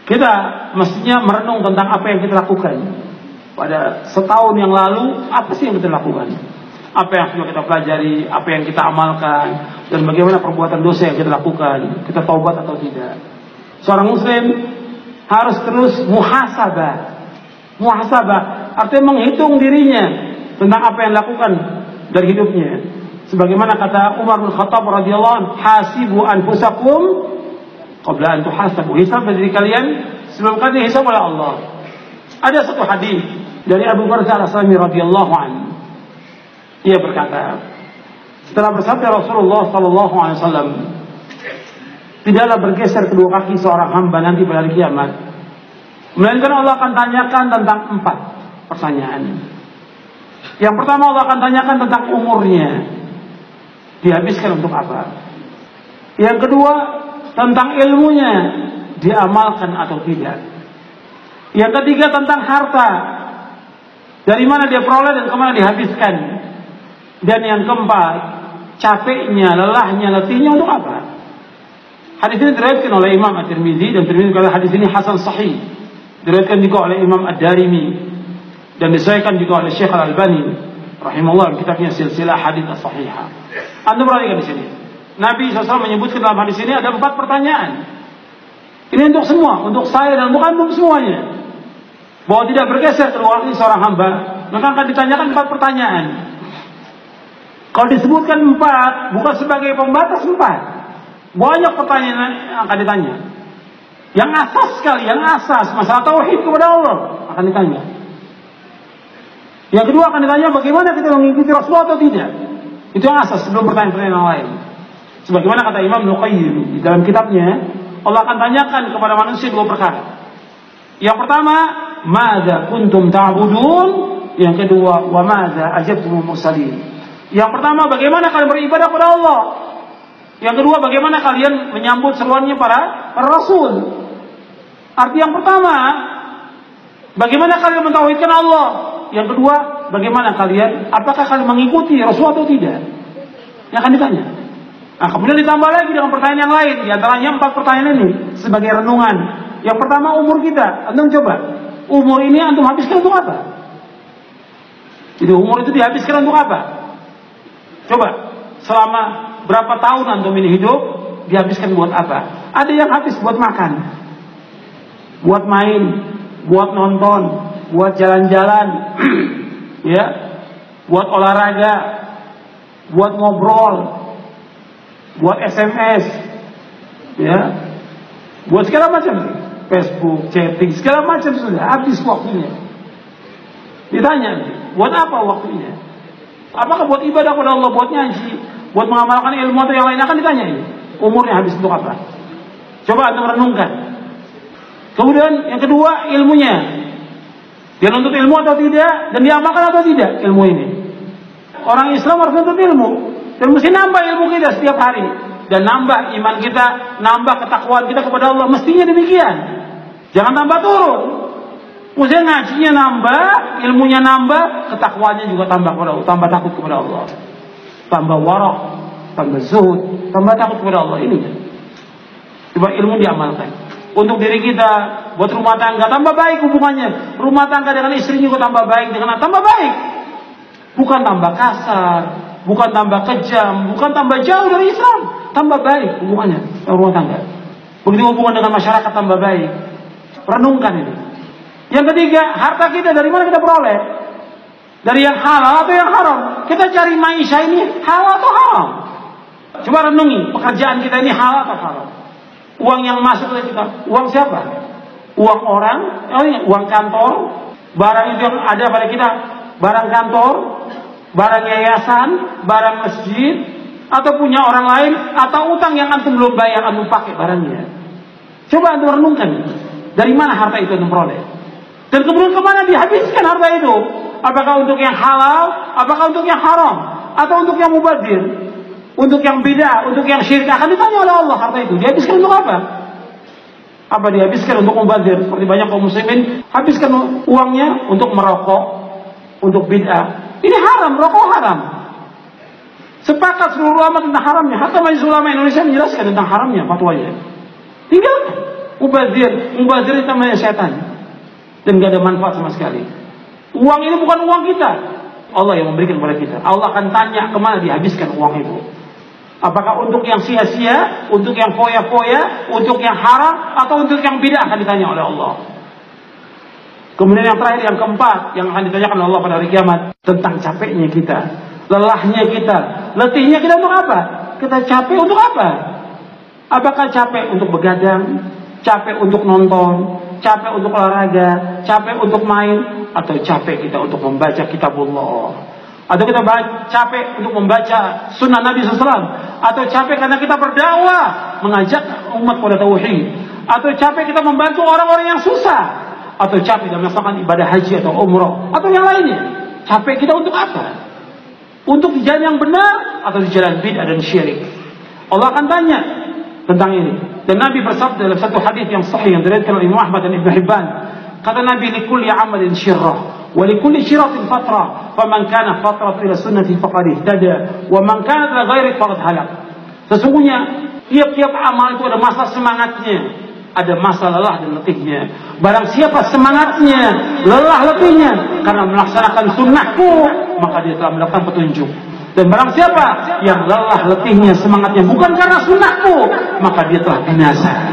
Kita mestinya merenung tentang apa yang kita lakukan. Pada setahun yang lalu, apa sih yang kita lakukan? Apa yang sudah kita pelajari, apa yang kita amalkan, dan bagaimana perbuatan dosa yang kita lakukan. Kita taubat atau tidak. Seorang muslim harus terus muhasabah. Muhasabah artinya menghitung dirinya tentang apa yang dilakukan dari hidupnya. Sebagaimana kata Umar bin Khattab radhiyallahu anhu, hasibu anfusakum qabla an tuhasabu. Hisab diri kalian sebelum kalian dihisab oleh Allah. Ada satu hadis dari Abu Barzah Al-Aslami radhiyallahu anhu. Ia berkata, setelah bersabda Rasulullah sallallahu alaihi wasallam, tidaklah bergeser kedua kaki seorang hamba nanti pada hari kiamat, melainkan Allah akan tanyakan tentang 4 pertanyaan. Yang pertama, Allah akan tanyakan tentang umurnya, dihabiskan untuk apa. Yang kedua, tentang ilmunya, diamalkan atau tidak. Yang ketiga, tentang harta, dari mana dia peroleh dan kemana dihabiskan. Dan yang keempat, capeknya, lelahnya, letihnya untuk apa. Hadis ini diriwayatkan oleh Imam At-Tirmidzi, dan Tirmidzi kata hadis ini hasan sahih. Diriwayatkan juga oleh Imam Ad-Darimi, dan disesuaikan juga oleh Syekh Al-Albani rahimahullah kitabnya Silsilah Hadits As-Shahihah. Anda perhatikan di sini, Nabi SAW menyebutkan dalam hadis ini ada 4 pertanyaan. Ini untuk semua, untuk saya dan bukan untuk semuanya. Bahwa tidak bergeser keluar ini seorang hamba, maka akan ditanyakan 4 pertanyaan. Kalau disebutkan 4, bukan sebagai pembatas 4. Banyak pertanyaan yang akan ditanya. Yang asas sekali, yang asas masalah tauhid kepada Allah akan ditanya. Yang kedua akan ditanya bagaimana kita mengikuti Rasulullah atau tidak. Itu yang asas sebelum pertanyaan-pertanyaan yang lain. Sebagaimana kata Imam Nuqayyim di dalam kitabnya, Allah akan tanyakan kepada manusia 2 perkara. Yang pertama, madza kuntum ta'budun? Yang kedua, wa madza ajabtumul mursalin? Yang pertama, bagaimana kalian beribadah kepada Allah? Yang kedua, bagaimana kalian menyambut seruannya para rasul? Arti yang pertama, bagaimana kalian mentauhidkan Allah? Yang kedua, bagaimana kalian, apakah kalian mengikuti Rasul atau tidak? Yang akan ditanya. Nah, kemudian ditambah lagi dengan pertanyaan yang lain. Di antaranya 4 pertanyaan ini sebagai renungan. Yang pertama, umur kita. Antum coba, umur ini antum habiskan untuk apa? Jadi umur itu dihabiskan untuk apa? Coba, selama berapa tahun antum ini hidup, dihabiskan buat apa? Ada yang habis buat makan, buat main, buat nonton, buat jalan-jalan, ya, buat olahraga, buat ngobrol, buat SMS, ya, buat segala macam, Facebook, chatting, segala macam sudah habis waktunya. Ditanya, buat apa waktunya? Apakah buat ibadah kepada Allah, buat ngaji, buat mengamalkan ilmu atau yang lain? Akan ditanya ini. Umurnya habis untuk apa? Coba anda merenungkan. Kemudian yang kedua, ilmunya. Dia nuntut ilmu atau tidak, dan diamalkan atau tidak ilmu ini. Orang Islam harus nuntut ilmu, dan mesti nambah ilmu kita setiap hari, dan nambah iman kita, nambah ketakwaan kita kepada Allah. Mestinya demikian. Jangan tambah turun. Mestinya ngajinya nambah, ilmunya nambah, ketakwaannya juga tambah kepada Allah, tambah takut kepada Allah, tambah waraq, tambah zuhud, tambah takut kepada Allah. Ini coba ilmu diamalkan. Untuk diri kita, buat rumah tangga, tambah baik hubungannya. Rumah tangga dengan istrinya juga tambah baik, dengan tambah baik. Bukan tambah kasar, bukan tambah kejam, bukan tambah jauh dari Islam. Tambah baik hubungannya dengan rumah tangga. Begitu hubungan dengan masyarakat tambah baik. Renungkan ini. Yang ketiga, harta kita dari mana kita peroleh? Dari yang halal atau yang haram? Kita cari maisha ini halal atau haram? Coba renungi, pekerjaan kita ini halal atau haram? Uang yang masuk ke kita, uang siapa? Uang orang, uang kantor, barang itu yang ada pada kita, barang kantor, barang yayasan, barang masjid, atau punya orang lain, atau utang yang antum belum bayar, antum pakai barangnya. Coba antum renungkan, dari mana harta itu antum peroleh? Dan kemudian kemana dihabiskan harta itu? Apakah untuk yang halal, apakah untuk yang haram, atau untuk yang mubadzir? Untuk yang bid'ah, untuk yang syirik? Akan ditanya oleh Allah harta itu. Dihabiskan untuk apa? Apa dihabiskan untuk mubadzir? Seperti banyak kaum muslimin habiskan uangnya untuk merokok, untuk bid'ah. Ini haram, rokok haram. Sepakat seluruh ulama tentang haramnya. Hatta Majelis Ulama Indonesia menjelaskan tentang haramnya fatwanya. Tinggalkan. Mubazir itu namanya setan. Dan gak ada manfaat sama sekali. Uang ini bukan uang kita. Allah yang memberikan kepada kita. Allah akan tanya kemana dihabiskan uang itu. Apakah untuk yang sia-sia, untuk yang foya-foya, untuk yang haram, atau untuk yang bid'ah akan ditanya oleh Allah. Kemudian yang terakhir, yang keempat, yang akan ditanyakan oleh Allah pada hari kiamat, tentang capeknya kita, lelahnya kita, letihnya kita untuk apa? Kita capek untuk apa? Apakah capek untuk begadang, capek untuk nonton, capek untuk olahraga, capek untuk main, atau capek kita untuk membaca kitabullah? Atau kita capek untuk membaca sunnah Nabi SAW? Atau capek karena kita berdakwah, mengajak umat pada tauhid? Atau capek kita membantu orang-orang yang susah? Atau capek dalam melaksanakan ibadah haji atau umrah? Atau yang lainnya? Capek kita untuk apa? Untuk di jalan yang benar atau di jalan bid'ah dan syirik? Allah akan tanya tentang ini. Dan Nabi bersabda dalam satu hadis yang sahih yang diriwayatkan oleh Imam Ahmad dan Ibnu Hibban. Kata Nabi, likulli amalin syirrah wa likulli syiratin fatrah, faman kana fatrah ila sunnati faqad ihtada wa man kana ila ghairi faqad halak. Sesungguhnya tiap-tiap amal itu ada masa semangatnya, ada masa lelah dan letihnya. Barang siapa semangatnya, lelah letihnya karena melaksanakan sunnahku, maka dia telah mendapatkan petunjuk. Dan barang siapa yang lelah letihnya semangatnya bukan karena sunnahku, maka dia telah binasa.